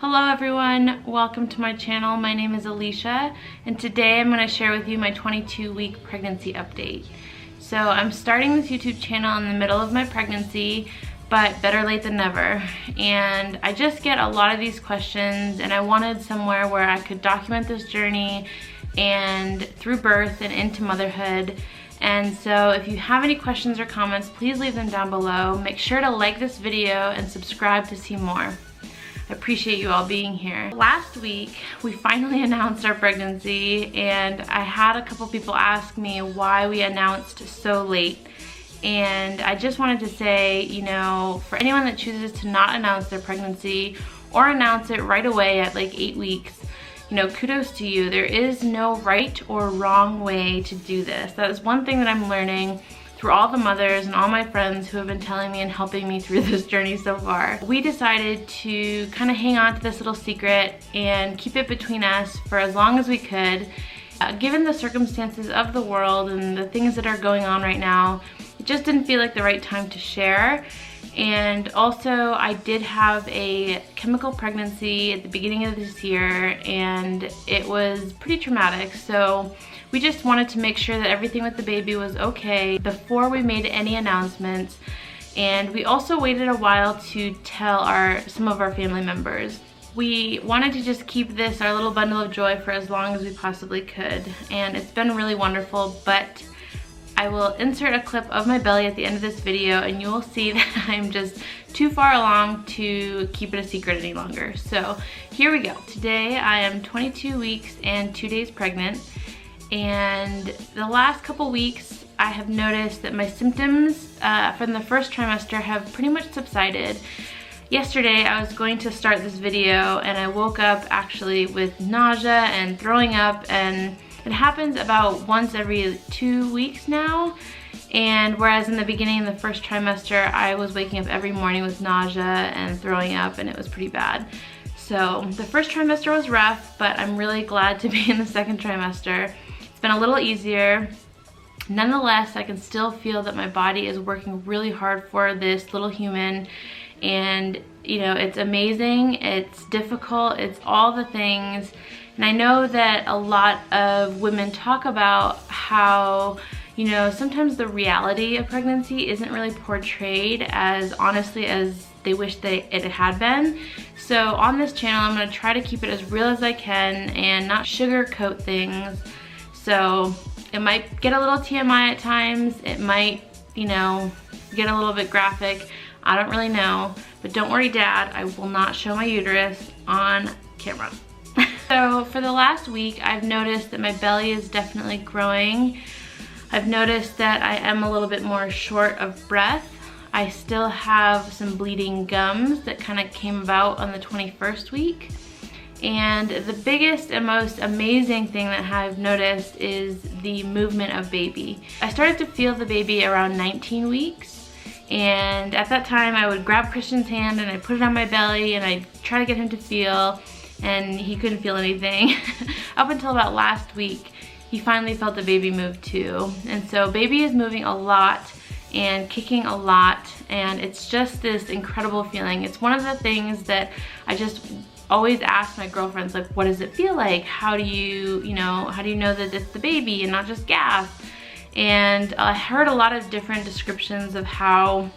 Hello everyone, welcome to my channel. My name is Alicia and today I'm going to share with you my 22-week pregnancy update. So I'm starting this YouTube channel in the middle of my pregnancy, but better late than never. And I just get a lot of these questions and I wanted somewhere where I could document this journey and through birth and into motherhood. And so if you have any questions or comments, please leave them down below. Make sure to like this video and subscribe to see more. I appreciate you all being here. Last week, we finally announced our pregnancy and I had a couple people ask me why we announced so late. And I just wanted to say, you know, for anyone that chooses to not announce their pregnancy or announce it right away at like 8 weeks, you know, kudos to you. There is no right or wrong way to do this. That is one thing that I'm learning through all the mothers and all my friends who have been telling me and helping me through this journey so far. We decided to kind of hang on to this little secret and keep it between us for as long as we could. Given the circumstances of the world and the things that are going on right now, it just didn't feel like the right time to share. And also I did have a chemical pregnancy at the beginning of this year and it was pretty traumatic. So we just wanted to make sure that everything with the baby was okay before we made any announcements. And we also waited a while to tell some of our family members. We wanted to just keep this our little bundle of joy for as long as we possibly could. And it's been really wonderful, but I will insert a clip of my belly at the end of this video and you will see that I'm just too far along to keep it a secret any longer. So here we go. Today I am 22 weeks and 2 days pregnant. And the last couple weeks I have noticed that my symptoms from the first trimester have pretty much subsided. Yesterday I was going to start this video and I woke up actually with nausea and throwing up, and it happens about once every 2 weeks now. And whereas in the beginning of the first trimester I was waking up every morning with nausea and throwing up and it was pretty bad. So the first trimester was rough, but I'm really glad to be in the second trimester. It's been a little easier. Nonetheless, I can still feel that my body is working really hard for this little human. And you know, it's amazing, it's difficult, it's all the things. And I know that a lot of women talk about how, you know, sometimes the reality of pregnancy isn't really portrayed as honestly as they wish it had been. So on this channel, I'm gonna try to keep it as real as I can and not sugarcoat things. So it might get a little TMI at times, it might, you know, get a little bit graphic. I don't really know, but don't worry, Dad, I will not show my uterus on camera. So for the last week, I've noticed that my belly is definitely growing. I've noticed that I am a little bit more short of breath. I still have some bleeding gums that kind of came about on the 21st week. And the biggest and most amazing thing that I've noticed is the movement of baby. I started to feel the baby around 19 weeks. And at that time I would grab Christian's hand and I'd put it on my belly and I'd try to get him to feel, and he couldn't feel anything. Up until about last week, he finally felt the baby move too. And so baby is moving a lot and kicking a lot, and it's just this incredible feeling. It's one of the things that I just always ask my girlfriends, like, what does it feel like? How do you know that it's the baby and not just gas? And I heard a lot of different descriptions of how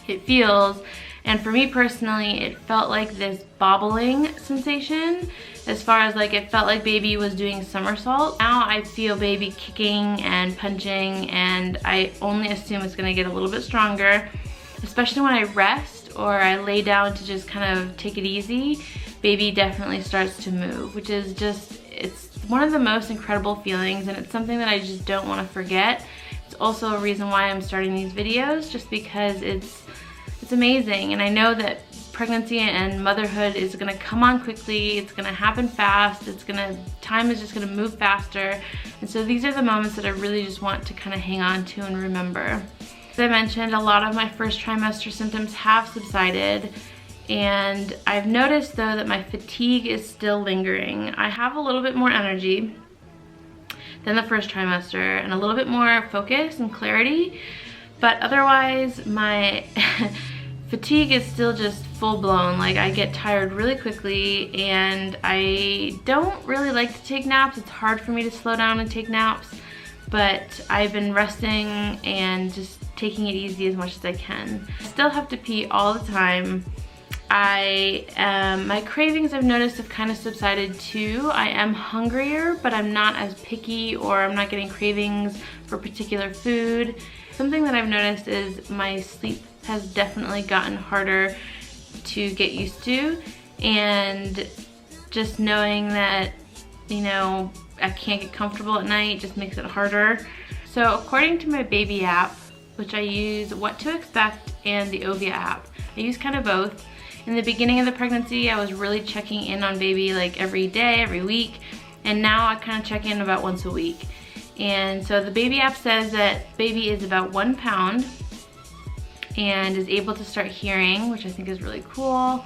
it feels. And for me personally, it felt like this bobbling sensation, as far as like it felt like baby was doing somersaults. Now I feel baby kicking and punching, and I only assume it's gonna get a little bit stronger, especially when I rest or I lay down to just kind of take it easy. Baby definitely starts to move, which is just, it's one of the most incredible feelings, and it's something that I just don't want to forget. It's also a reason why I'm starting these videos, just because it's amazing. And I know that pregnancy and motherhood is gonna come on quickly, it's gonna happen fast, time is just gonna move faster. And so these are the moments that I really just want to kind of hang on to and remember. As I mentioned, a lot of my first trimester symptoms have subsided. And I've noticed though that my fatigue is still lingering. I have a little bit more energy than the first trimester and a little bit more focus and clarity, but otherwise my fatigue is still just full blown. Like, I get tired really quickly and I don't really like to take naps. It's hard for me to slow down and take naps, but I've been resting and just taking it easy as much as I can. I still have to pee all the time. My cravings, I've noticed, have kind of subsided too. I am hungrier, but I'm not as picky, or I'm not getting cravings for particular food. Something that I've noticed is my sleep has definitely gotten harder to get used to, and just knowing that, you know, I can't get comfortable at night just makes it harder. So according to my baby app, which I use What to Expect and the Ovia app, I use kind of both. In the beginning of the pregnancy, I was really checking in on baby like every day, every week, and now I kind of check in about once a week. And so the baby app says that baby is about 1 pound and is able to start hearing, which I think is really cool.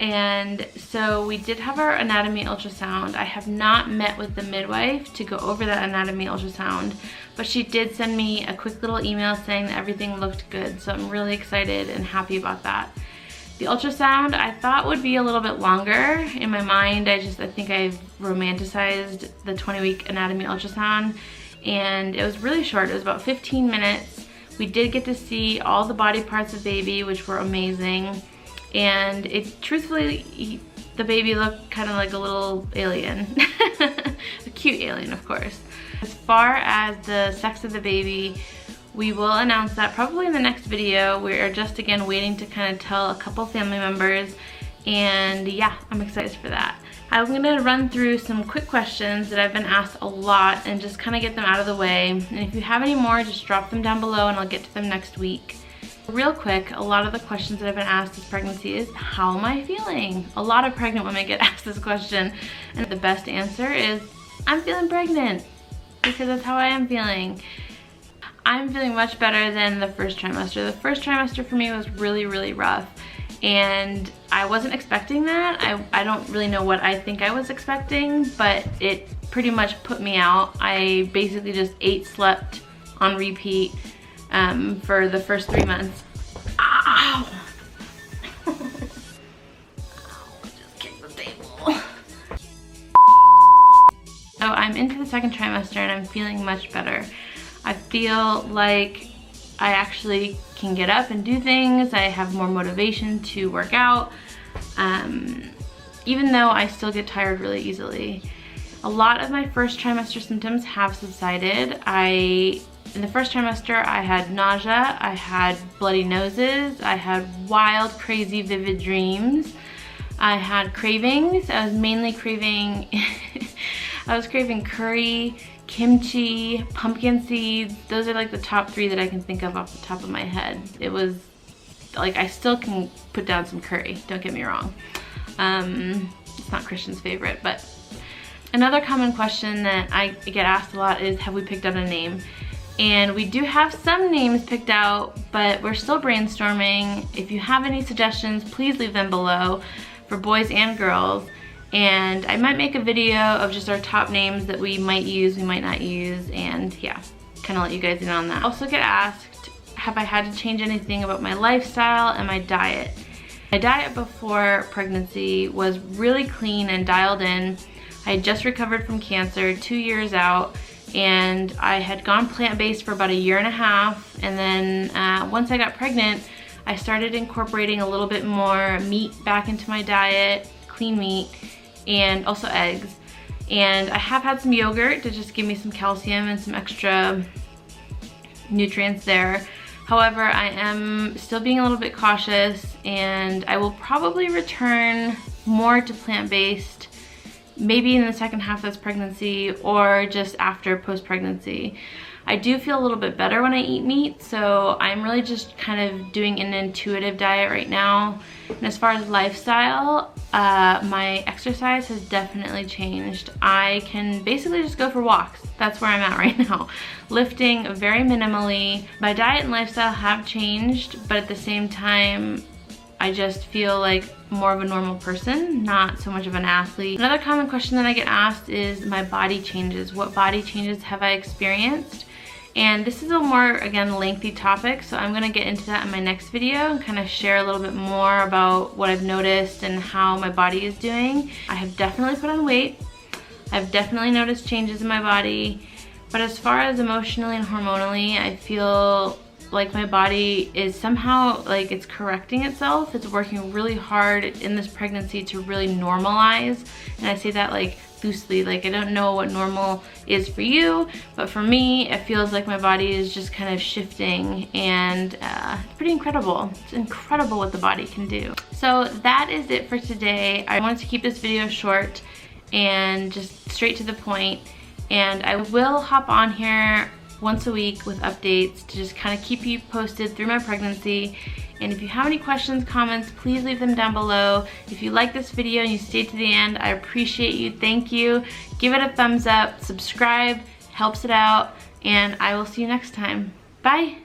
And so we did have our anatomy ultrasound. I have not met with the midwife to go over that anatomy ultrasound, but she did send me a quick little email saying that everything looked good. So I'm really excited and happy about that. The ultrasound I thought would be a little bit longer. In my mind, I think I've romanticized the 20-week anatomy ultrasound, and it was really short. It was about 15 minutes. We did get to see all the body parts of baby, which were amazing. And truthfully, the baby looked kind of like a little alien. A cute alien, of course. As far as the sex of the baby, we will announce that probably in the next video. We are just, again, waiting to kind of tell a couple family members. And yeah, I'm excited for that. I'm gonna run through some quick questions that I've been asked a lot and just kind of get them out of the way. And if you have any more, just drop them down below and I'll get to them next week. Real quick, a lot of the questions that I've been asked this pregnancy is, how am I feeling? A lot of pregnant women get asked this question, and the best answer is, I'm feeling pregnant, because that's how I am feeling. I'm feeling much better than the first trimester. The first trimester for me was really, really rough, and I wasn't expecting that. I don't really know what I think I was expecting, but it pretty much put me out. I basically just ate, slept on repeat for the first 3 months. Ow! Ow, I just kicked the table. So I'm into the second trimester and I'm feeling much better. I feel like I actually can get up and do things. I have more motivation to work out, even though I still get tired really easily. A lot of my first trimester symptoms have subsided. In the first trimester, I had nausea, I had bloody noses, I had wild, crazy, vivid dreams. I had cravings. I was mainly craving, I was craving curry, kimchi, pumpkin seeds. Those are like the top 3 that I can think of off the top of my head. It was like, I still can put down some curry, don't get me wrong. It's not Christian's favorite, but another common question that I get asked a lot is, have we picked out a name? And we do have some names picked out, but we're still brainstorming. If you have any suggestions, please leave them below for boys and girls. And I might make a video of just our top names that we might use, we might not use, and yeah, kind of let you guys in on that. I also get asked, have I had to change anything about my lifestyle and my diet? My diet before pregnancy was really clean and dialed in. I had just recovered from cancer, 2 years out, and I had gone plant-based for about 1.5 years, and then once I got pregnant, I started incorporating a little bit more meat back into my diet, clean meat, and also eggs. And I have had some yogurt to just give me some calcium and some extra nutrients there. However, I am still being a little bit cautious, and I will probably return more to plant-based maybe in the second half of this pregnancy or just after post-pregnancy. I do feel a little bit better when I eat meat, so I'm really just kind of doing an intuitive diet right now. And as far as lifestyle, my exercise has definitely changed. I can basically just go for walks. That's where I'm at right now. Lifting very minimally. My diet and lifestyle have changed, but at the same time, I just feel like more of a normal person, not so much of an athlete. Another common question that I get asked is my body changes. What body changes have I experienced? And this is a more, again, lengthy topic, so I'm gonna get into that in my next video and kind of share a little bit more about what I've noticed and how my body is doing. I have definitely put on weight. I've definitely noticed changes in my body, but as far as emotionally and hormonally, I feel like my body is somehow, like, it's correcting itself. It's working really hard in this pregnancy to really normalize, and I say that like loosely, like I don't know what normal is for you, but for me it feels like my body is just kind of shifting, and it's pretty incredible. It's incredible what the body can do. So that is it for today. I wanted to keep this video short and just straight to the point, and I will hop on here once a week with updates to just kind of keep you posted through my pregnancy. And if you have any questions, comments, please leave them down below. If you like this video and you stayed to the end, I appreciate you. Thank you. Give it a thumbs up, subscribe, helps it out, and I will see you next time. Bye.